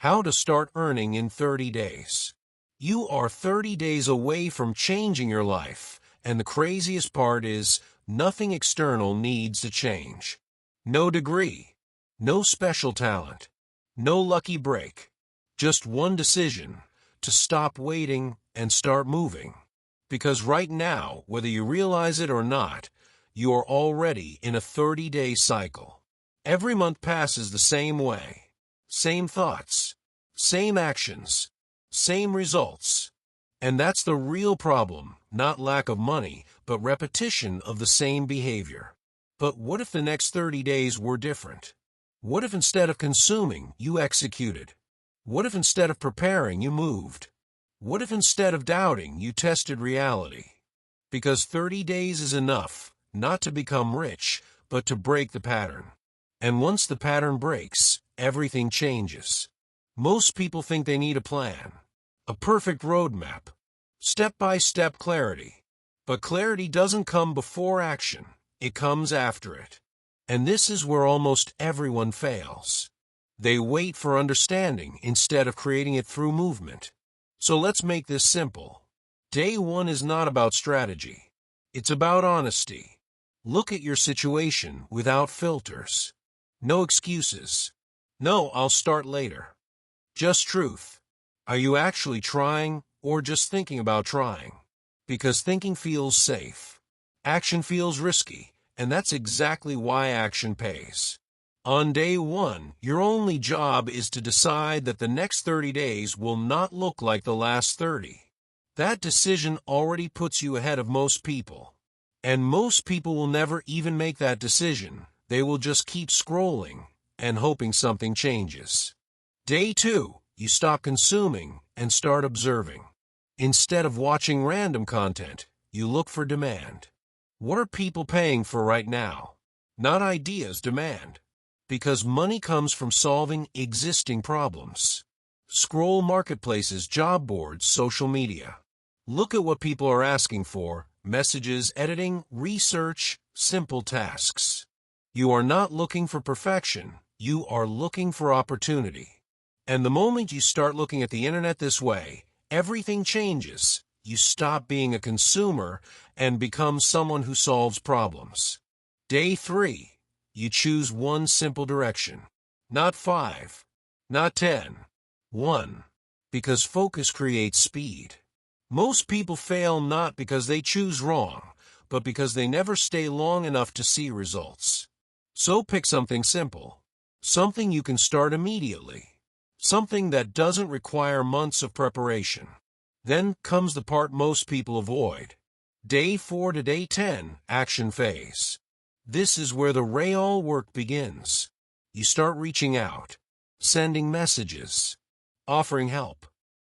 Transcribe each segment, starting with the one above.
How to start earning in 30 days. You are 30 days away from changing your life, and the craziest part is nothing external needs to change. No degree, no special talent, no lucky break. Just one decision: to stop waiting and start moving. Because right now, whether you realize it or not, you are already in a 30-day cycle. Every month passes the same way. Same thoughts, same actions, same results. And that's the real problem, not lack of money, but repetition of the same behavior. But what if the next 30 days were different? What if instead of consuming, you executed? What if instead of preparing, you moved? What if instead of doubting, you tested reality? Because 30 days is enough, not to become rich, but to break the pattern. And once the pattern breaks, everything changes. Most people think they need a plan, a perfect roadmap, step-by-step clarity. But clarity doesn't come before action, it comes after it. And this is where almost everyone fails. They wait for understanding instead of creating it through movement. So let's make this simple. Day 1 is not about strategy. It's about honesty. Look at your situation without filters. No excuses. No, I'll start later. Just truth. Are you actually trying, or just thinking about trying? Because thinking feels safe. Action feels risky, and that's exactly why action pays. On day 1, your only job is to decide that the next 30 days will not look like the last 30. That decision already puts you ahead of most people. And most people will never even make that decision. They will just keep scrolling and hoping something changes. Day 2, you stop consuming and start observing. Instead of watching random content, you look for demand. What are people paying for right now? Not ideas, demand. Because money comes from solving existing problems. Scroll marketplaces, job boards, social media. Look at what people are asking for: messages, editing, research, simple tasks. You are not looking for perfection, you are looking for opportunity. And the moment you start looking at the internet this way, everything changes. You stop being a consumer and become someone who solves problems. Day 3, you choose one simple direction. Not 5, not 10, 1. Because focus creates speed. Most people fail not because they choose wrong, but because they never stay long enough to see results. So pick something simple, something you can start immediately, something that doesn't require months of preparation. Then comes the part most people avoid. Day 4 to day 10, action phase. This is where the real work begins. You start reaching out, sending messages, offering help,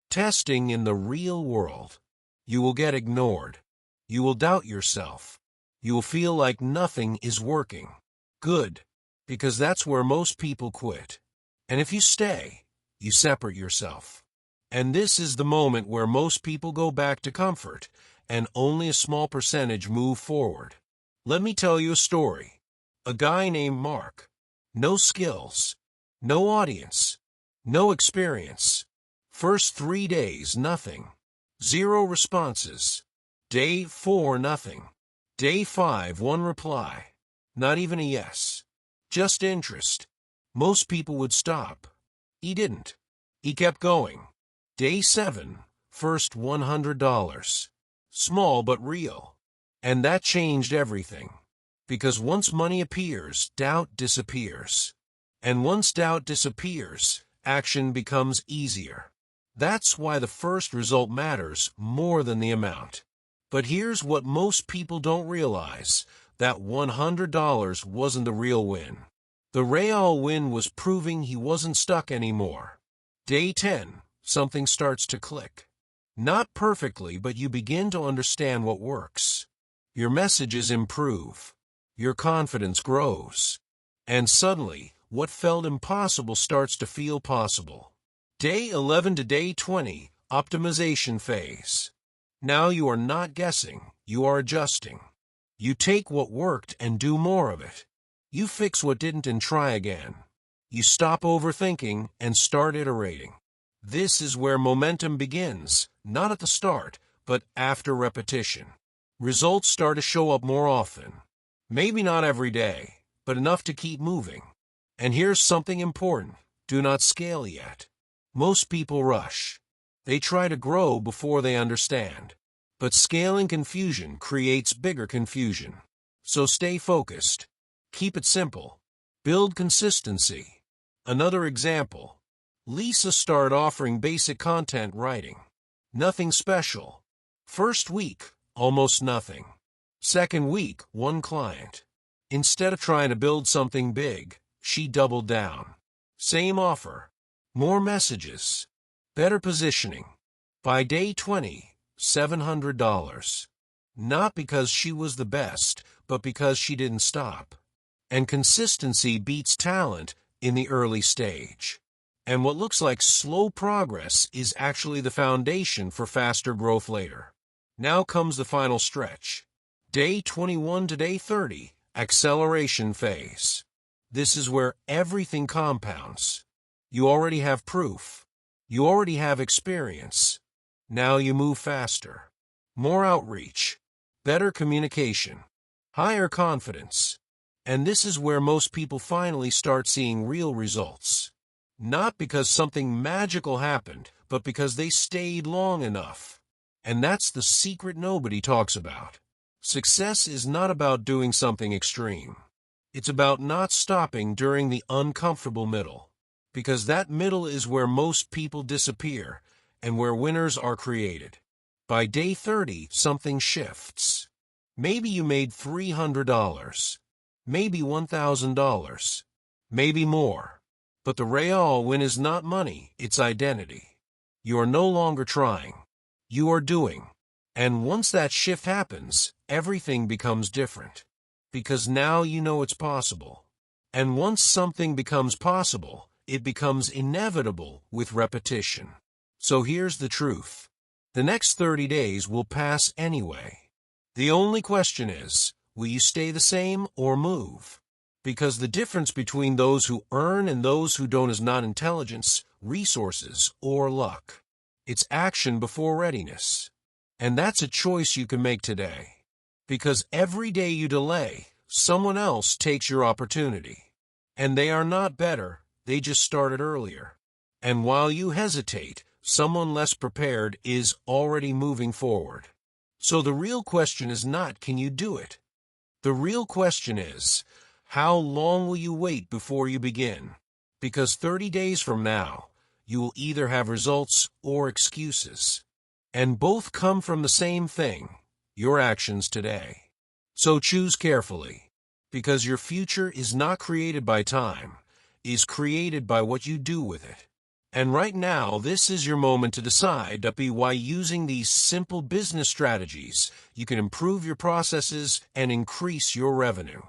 testing in the real world. You will get ignored. You will doubt yourself. You will feel like nothing is working. Good, because that's where most people quit. And if you stay, you separate yourself. And this is the moment where most people go back to comfort, and only a small percentage move forward. Let me tell you a story. A guy named Mark. No skills, no audience, no experience. First 3 days, nothing. 0 responses. Day 4, nothing. Day 5, 1 reply. Not even a yes. Just interest. Most people would stop. He didn't. He kept going. Day 7, first $100. Small but real. And that changed everything. Because once money appears, doubt disappears. And once doubt disappears, action becomes easier. That's why the first result matters more than the amount. But here's what most people don't realize: that $100 wasn't the real win. The real win was proving he wasn't stuck anymore. Day 10, something starts to click. Not perfectly, but you begin to understand what works. Your messages improve. Your confidence grows. And suddenly, what felt impossible starts to feel possible. Day 11 to day 20, optimization phase. Now you are not guessing, you are adjusting. You take what worked and do more of it. You fix what didn't and try again. You stop overthinking and start iterating. This is where momentum begins, not at the start, but after repetition. Results start to show up more often. Maybe not every day, but enough to keep moving. And here's something important. Do not scale yet. Most people rush. They try to grow before they understand. But scaling confusion creates bigger confusion. So stay focused. Keep it simple. Build consistency. Another example. Lisa started offering basic content writing. Nothing special. First week, almost nothing. Second week, one client. Instead of trying to build something big, she doubled down. Same offer. More messages. Better positioning. By day 20, $700. Not because she was the best, but because she didn't stop. And consistency beats talent in the early stage. And what looks like slow progress is actually the foundation for faster growth later. Now comes the final stretch. Day 21 to day 30, acceleration phase. This is where everything compounds. You already have proof. You already have experience. Now you move faster. More outreach. Better communication. Higher confidence. And this is where most people finally start seeing real results. Not because something magical happened, but because they stayed long enough. And that's the secret nobody talks about. Success is not about doing something extreme. It's about not stopping during the uncomfortable middle. Because that middle is where most people disappear and where winners are created. By day 30, something shifts. Maybe you made $300. Maybe $1,000. Maybe more. But the real win is not money, it's identity. You are no longer trying. You are doing. And once that shift happens, everything becomes different. Because now you know it's possible. And once something becomes possible, it becomes inevitable with repetition. So here's the truth. The next 30 days will pass anyway. The only question is, will you stay the same or move? Because the difference between those who earn and those who don't is not intelligence, resources, or luck. It's action before readiness. And that's a choice you can make today. Because every day you delay, someone else takes your opportunity. And they are not better, they just started earlier. And while you hesitate, someone less prepared is already moving forward. So the real question is not, can you do it? The real question is, how long will you wait before you begin? Because 30 days from now, you will either have results or excuses. And both come from the same thing, your actions today. So choose carefully, because your future is not created by time, is created by what you do with it. And right now, this is your moment to decide why using these simple business strategies, you can improve your processes and increase your revenue.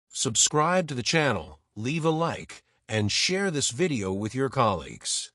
Subscribe to the channel, leave a like, and share this video with your colleagues.